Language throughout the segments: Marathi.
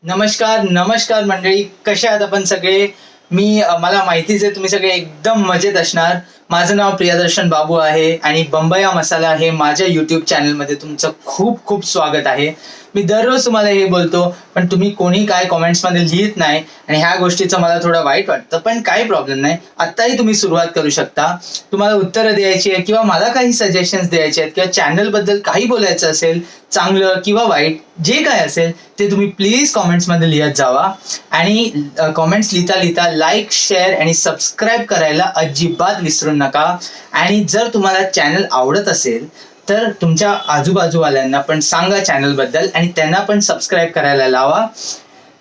नमस्कार नमस्कार मंडळी, कशा आहात आपण सगळे. मला माहितीच आहे तुम्ही सगळे एकदम मजेत असणार. माझं नाव प्रियदर्शन बाबू आहे आणि बंबया मसाला हे माझ्या युट्यूब चॅनलमध्ये तुमचं खूप खूप स्वागत आहे. मी दररोज तुम्हाला हे बोलतो, पण तुम्ही कोणी काय कॉमेंट्समध्ये लिहित नाही आणि ह्या गोष्टीचं मला थोडं वाईट वाटतं. पण काही प्रॉब्लेम नाही, आत्ताही तुम्ही सुरुवात करू शकता. तुम्हाला उत्तरं द्यायची आहे किंवा मला काही सजेशन्स द्यायचे आहेत किंवा चॅनलबद्दल काही बोलायचं असेल, चांगलं किंवा वाईट जे काय असेल ते तुम्ही प्लीज कॉमेंट्समध्ये लिहत जावा. आणि कॉमेंट्स लिहिता लिहिता लाईक, शेअर आणि सबस्क्राईब करायला अजिबात विसरू नका. आणि जर तुम्हाला चॅनल आवडत असेल तर तुमच्या आजूबाजूवाल्यांना पण सांगा चॅनल बद्दल आणि त्यांना पण सबस्क्राईब करायला लावा.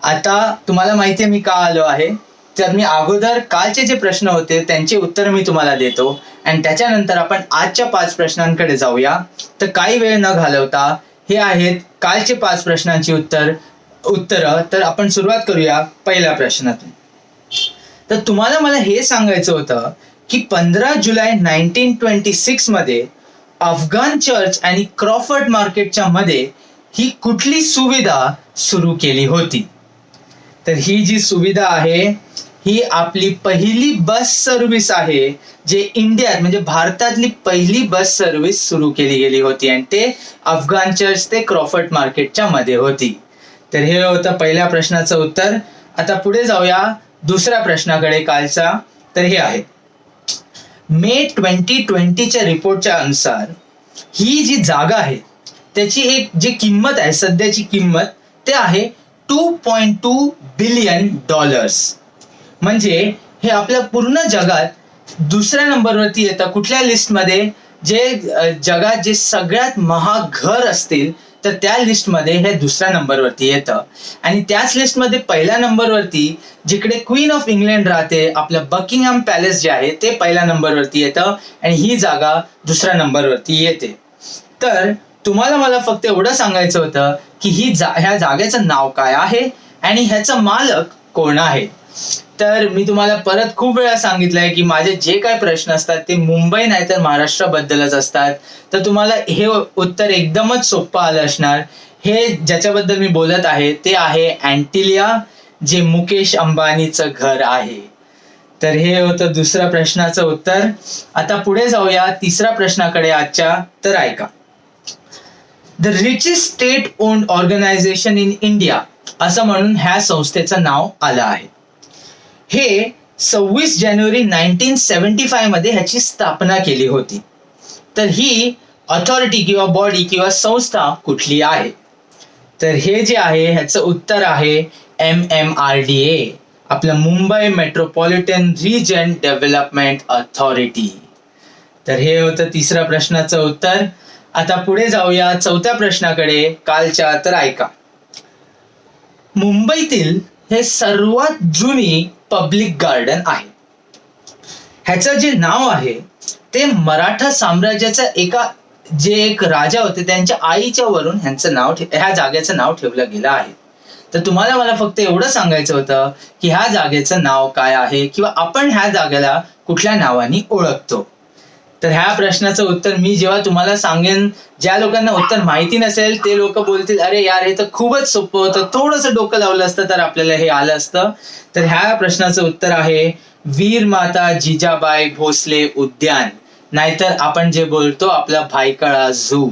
आता तुम्हाला माहिती आहे मी का आलो आहे, तर मी अगोदर कालचे जे प्रश्न होते त्यांचे उत्तर मी तुम्हाला देतो आणि त्याच्यानंतर आपण आजच्या 5 प्रश्नांकडे जाऊया. तर काही वेळ न घालवता हे आहेत कालचे 5 प्रश्नांची उत्तरं. तर आपण सुरुवात करूया पहिल्या प्रश्नातून. तर तुम्हाला मला हे सांगायचं होतं की 15 जुलै 1926 मध्ये अफगाण चर्च आणि क्रॉफर्ड मार्केटच्या मध्ये ही कुठली सुविधा सुरू केली होती. तर ही जी सुविधा आहे ही आपली पहिली बस सर्व्हिस आहे, जे इंडियात म्हणजे भारतातली पहिली बस सर्व्हिस सुरू केली गेली होती आणि ते अफगाण चर्च ते क्रॉफर्ड मार्केटच्या मध्ये होती. तर हे होतं पहिल्या प्रश्नाचं उत्तर. आता पुढे जाऊया दुसऱ्या प्रश्नाकडे कालचा. तर हे आहे, मे 2020च्या रिपोर्टच्या अनुसार ही जी जागा आहे त्याची एक जी किंमत आहे, सध्याची किंमत ते आहे $2.2 बिलियन. म्हणजे हे आपल्या पूर्ण जगात दुसऱ्या नंबरवरती येतं. कुठल्या लिस्टमध्ये? जे जगात जे सगळ्यात महाग घर असतील तर त्या लिस्टमध्ये हे दुसऱ्या नंबरवरती येतं. आणि त्याच लिस्टमध्ये पहिल्या नंबरवरती जिकडे क्वीन ऑफ इंग्लंड राहते, आपलं बकिंगहॅम पॅलेस जे आहे ते पहिल्या नंबरवरती येतं आणि ही जागा दुसऱ्या नंबरवरती येते. तर तुम्हाला मला फक्त एवढं सांगायचं होतं की ह्या जागेचं नाव काय आहे आणि ह्याचा मालक कोण आहे. तर मी तुम्हाला परत खूप वेळा सांगितलंय की माझे जे काय प्रश्न असतात ते मुंबई नाही तर महाराष्ट्राबद्दलच असतात. तर तुम्हाला हे उत्तर एकदमच सोपं आलं असणार. हे ज्याच्याबद्दल मी बोलत आहे ते आहे अँटिलिया, जे मुकेश अंबानीचं घर आहे. तर हे होतं दुसऱ्या प्रश्नाचं उत्तर. आता पुढे जाऊया तिसऱ्या प्रश्नाकडे आजच्या. तर ऐका, the richest state owned organisation in India असं म्हणून ह्या संस्थेचं नाव आलं आहे. हे 26 जानेवारी 1975 मध्ये ह्याची स्थापना केली होती. तर ही अथॉरिटी किंवा बॉडी किंवा संस्था कुठली आहे? तर हे जे आहे ह्याचं उत्तर आहे MMRDA, आपलं Mumbai metropolitan region development authority. तर हे होतं तिसऱ्या प्रश्नाचं उत्तर. आता पुढे जाऊया चौथ्या प्रश्नाकडे कालच्या. तर ऐका, मुंबईतील हे सर्वात जुनी पब्लिक गार्डन आहे. ह्याचं जे नाव आहे ते मराठा साम्राज्याचा एक राजा होते त्यांच्या आईच्या वरून ह्या जागेचं नाव ठेवलं गेलं आहे. तर तुम्हाला मला फक्त एवढं सांगायचं होतं की ह्या जागेचं नाव काय आहे किंवा आपण ह्या जागेला कुठल्या नावाने ओळखतो. तर ह्या प्रश्नाचं उत्तर मी जेव्हा तुम्हाला सांगेन, ज्या लोकांना उत्तर माहिती नसेल ते लोक बोलतील अरे यार हे तर खूपच सोपं होतं, थोडंसं डोकं लावलं असतं तर आपल्याला हे आलं असतं. तर ह्या प्रश्नाचं उत्तर आहे वीर माता जिजाबाई भोसले उद्यान, नाहीतर आपण जे बोलतो आपला भायखळा झू.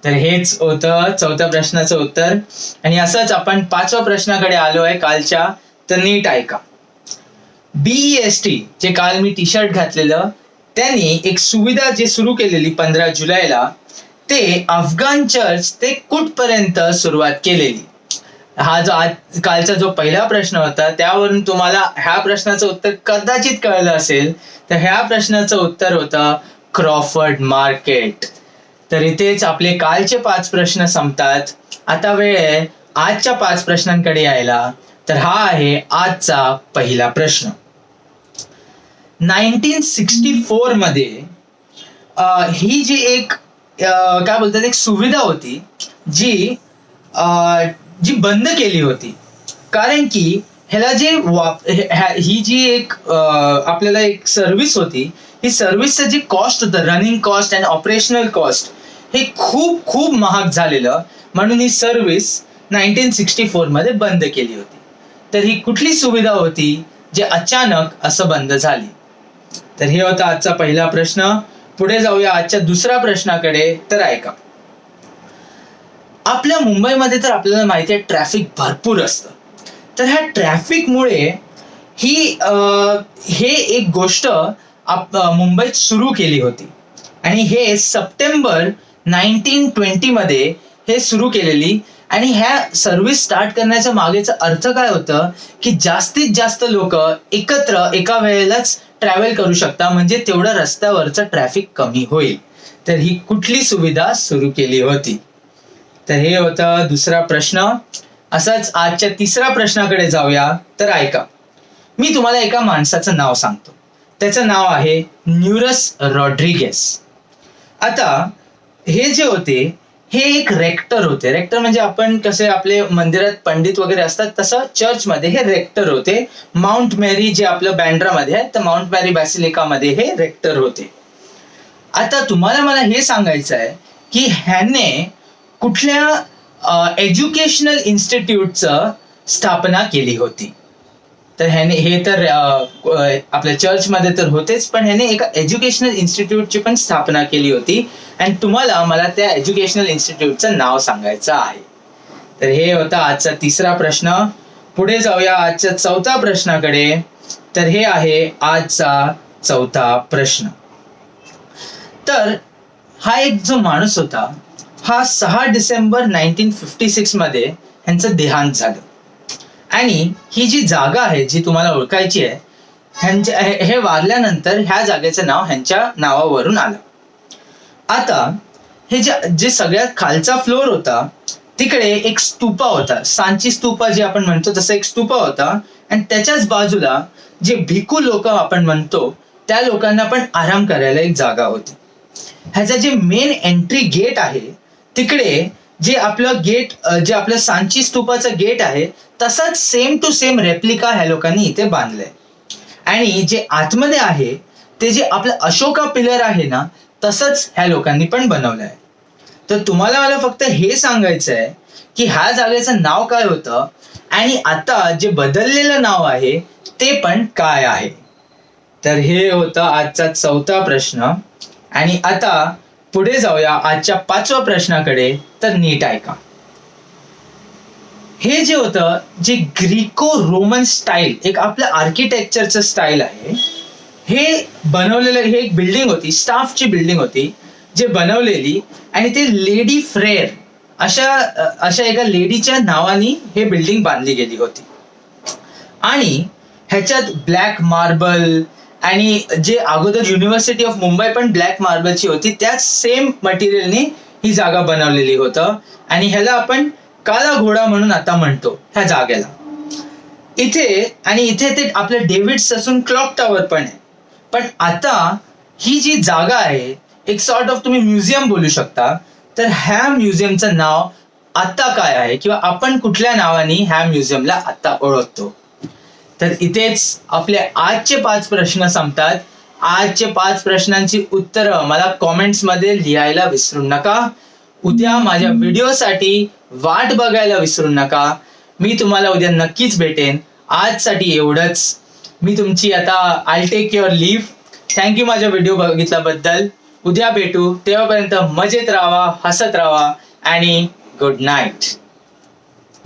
तर हेच होतं चौथ्या प्रश्नाचं उत्तर. आणि असंच आपण 5व्या प्रश्नाकडे आलो आहे कालच्या. तर नीट ऐका, BEST जे काल मी टी शर्ट घातलेलं त्यांनी एक सुविधा जे सुरू केलेली 15 जुलैला, ते अफगाण चर्च ते कुठपर्यंत सुरुवात केलेली. हा जो कालचा जो पहिला प्रश्न होता त्यावरून तुम्हाला ह्या प्रश्नाचं उत्तर कदाचित कळलं असेल. तर ह्या प्रश्नाचं उत्तर होतं क्रॉफर्ड मार्केट. तर इथेच आपले कालचे 5 प्रश्न संपतात. आता वेळ आहे आजच्या 5 प्रश्नांकडे यायला. तर हा आहे आजचा पहिला प्रश्न. 1964 मध्ये ही जी एक काय बोलतात एक सुविधा होती जी बंद केली होती. कारण की ह्याला ही जी एक आपल्याला एक सर्व्हिस होती, ही सर्व्हिसचं जे कॉस्ट होतं, रनिंग कॉस्ट आणि ऑपरेशनल कॉस्ट, हे खूप खूप महाग झालेलं. म्हणून ही सर्व्हिस 1964 मध्ये बंद केली होती. तर ही कुठली सुविधा होती जे अचानक असं बंद झाली? तर हे होता आजचा पहिला प्रश्न. पुढे जाऊया आजच्या दुसऱ्या प्रश्नाकडे. तर ऐका, आपल्या मुंबईमध्ये तर आपल्याला माहिती आहे ट्रॅफिक भरपूर असतं. तर ह्या ट्रॅफिकमुळे हे एक गोष्ट मुंबईत सुरू केली होती आणि हे सप्टेंबर 1920 मध्ये हे सुरू केलेली. आणि ह्या सर्व्हिस स्टार्ट करण्याच्या मागेचा अर्थ काय होतं की जास्तीत जास्त लोक एकत्र एका वेळेलाच ट्रॅव्हल करू शकता, म्हणजे तेवढं रस्त्यावरचं ट्रॅफिक कमी होईल. तर ही कुठली सुविधा सुरू केली होती? तर हे होता दुसरा प्रश्न. असंच आजच्या तिसऱ्या प्रश्नाकडे जाऊया. तर ऐका, मी तुम्हाला एका माणसाचं नाव सांगतो. त्याचं नाव आहे न्यूरस रॉड्रिगेस. आता हे जे होते हे एक रेक्टर होते. रेक्टर म्हणजे आपण कसे आपले मंदिरात पंडित वगैरे असतात तसं चर्चमध्ये हे रेक्टर होते. माउंट मेरी जे आपलं बँड्रामध्ये आहे तर माउंट मेरी बॅसिलिकामध्ये हे रेक्टर होते. आता तुम्हाला मला हे सांगायचं आहे की ह्याने कुठल्या एज्युकेशनल इन्स्टिट्यूटचं स्थापना केली होती? तर ह्याने हे तर आपल्या चर्चमध्ये तर होतेच, पण ह्याने एका एज्युकेशनल इन्स्टिट्यूटची पण स्थापना केली होती. आणि तुम्हाला मला त्या एज्युकेशनल इन्स्टिट्यूटचं नाव सांगायचं आहे. तर हे होता आजचा तिसरा प्रश्न. पुढे जाऊया आजच्या चौथ्या प्रश्नाकडे. तर हे आहे आजचा चौथा प्रश्न. तर हा एक जो माणूस होता हा 6 डिसेंबर 1956 मध्ये ह्यांचं देहांत झालं. आणि ही जी जागा आहे जी तुम्हाला ओळखायची आहे, हे वारल्यानंतर ह्या जागेचं नाव ह्यांच्या नावावरून आलं. आता हे जे सगळ्यात खालचा फ्लोर होता तिकडे एक स्तूपा होता, सांची स्तूपा जे आपण म्हणतो तसं एक स्तूपा होता. आणि त्याच्याच बाजूला जे भिकू लोक आपण म्हणतो त्या लोकांना पण आराम करायला एक जागा होती. ह्याचं जे मेन एंट्री गेट आहे तिकडे जे आपलं गेट, जे आपलं सांची स्तूपाचं गेट आहे तसाच सेम टू सेम रेप्लिका ह्या लोकांनी इथे बांधलंय. आणि जे आतमध्ये आहे ते जे आपलं अशोका पिलर आहे ना तसंच ह्या लोकांनी पण बनवलंय. तर तुम्हाला मला फक्त हे सांगायचं आहे की ह्या जागेचं नाव काय होतं आणि आता जे बदललेलं नाव आहे ते पण काय आहे. तर हे होतं आजचा चौथा प्रश्न. आणि आता पुढे जाऊया आजच्या पाचव्या प्रश्नाकडे. तर नीट ऐका, हे जे होतं जे ग्रीको रोमन स्टाईल एक आपलं आर्किटेक्चरचं स्टाईल आहे, हे बनवलेलं हे एक बिल्डिंग होती, स्टाफची बिल्डिंग होती जे बनवलेली. आणि ते लेडी फ्रेर अशा एका लेडीच्या नावाने हे बिल्डिंग बांधली गेली होती. आणि ह्याच्यात ब्लॅक मार्बल आणि जे अगोदर युनिव्हर्सिटी ऑफ मुंबई पण ब्लॅक मार्बलची होती त्याच सेम मटेरियलने ही जागा बनवलेली होतं. आणि ह्याला आपण काला घोडा म्हणून आता म्हणतो ह्या जागेला. इथे ते आपलं डेव्हिड्स असून क्लॉक टॉवर पण आहे. पण आता ही जी जागा आहे एक सॉर्ट ऑफ तुम्ही म्युझियम बोलू शकता. तर ह्या म्युझियमचं नाव आता काय आहे किंवा आपण कुठल्या नावाने ह्या म्युझियमला आता ओळखतो? तर इथेच आपले आजचे 5 प्रश्न संपतात. आजचे 5 प्रश्नांची उत्तरं मला कॉमेंट्स मध्ये लिहायला विसरू नका. उद्या माझ्या व्हिडिओसाठी वाट बघायला विसरू नका. मी तुम्हाला उद्या नक्कीच भेटेन. आजसाठी एवढंच. मी तुमची आता I take your leave. Thank you माझा व्हिडिओ बघितल्याबद्दल. उद्या भेटू, तेव्हापर्यंत मजेत राहा, हसत राहा आणि गुड नाईट.